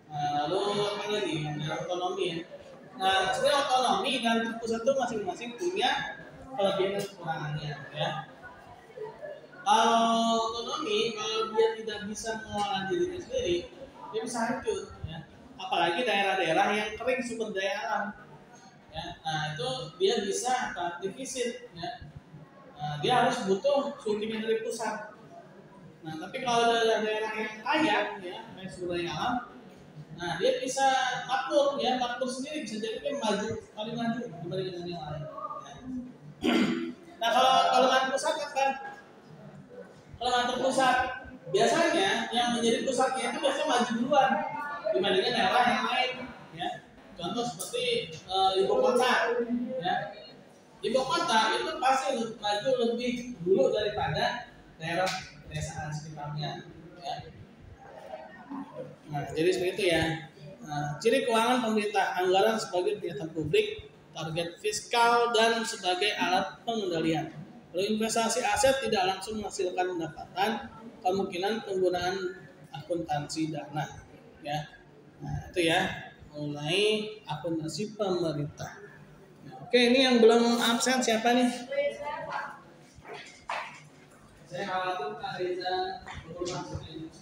Nah, lalu apa lagi? Daerah otonomi ya. Nah, sebenarnya otonomi dan pusat itu masing-masing punya kelebihan dan kekurangannya, ya. Kalau otonomi, kalau dia tidak bisa mengelola dirinya sendiri, dia bisa hancur, ya. Apalagi daerah-daerah yang kering sumber daya alam, ya. Nah, itu dia bisa defisit, ya. Nah, dia harus butuh suntikan dari pusat. Nah, tapi kalau daerah yang kaya, ya, kayak sumber daya alam, nah dia bisa makmur, ya, makmur sendiri, bisa jadi dia maju, paling maju dibanding dengan yang lain. Ya. Nah, kalau kelemahan pusat kan, kelemahan terpusat biasanya yang menjadi pusatnya itu biasanya maju duluan dibandingkan daerah yang lain, ya. Contoh seperti ibu kota, ya. Ibu kota itu pasti maju lebih dulu daripada daerah pedesaan sekitarnya, ya. Nah, jadi seperti itu ya. Nah, ciri keuangan pemerintah: anggaran sebagai kegiatan publik, target fiskal, dan sebagai alat pengendalian. Investasi aset tidak langsung menghasilkan pendapatan, kemungkinan penggunaan akuntansi dana, ya. Nah, itu ya, mulai akuntansi pemerintah. Nah, oke, ini yang belum absen siapa nih? Saya khawatir Kak Reza belum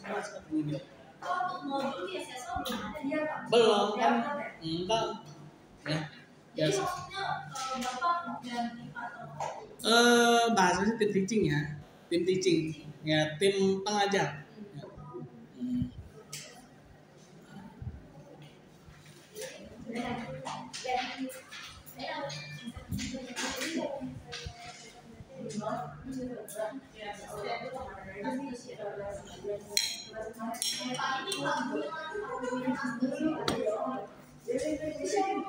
masuk ini. Untuk modul di SSO belum ada dia Pak? Belum kan? Enggak. Ya. Jadi maksudnya Bapak ganti atau Bahasanya tim teaching ya, tim teaching, ya, tim pengajar. Pak ini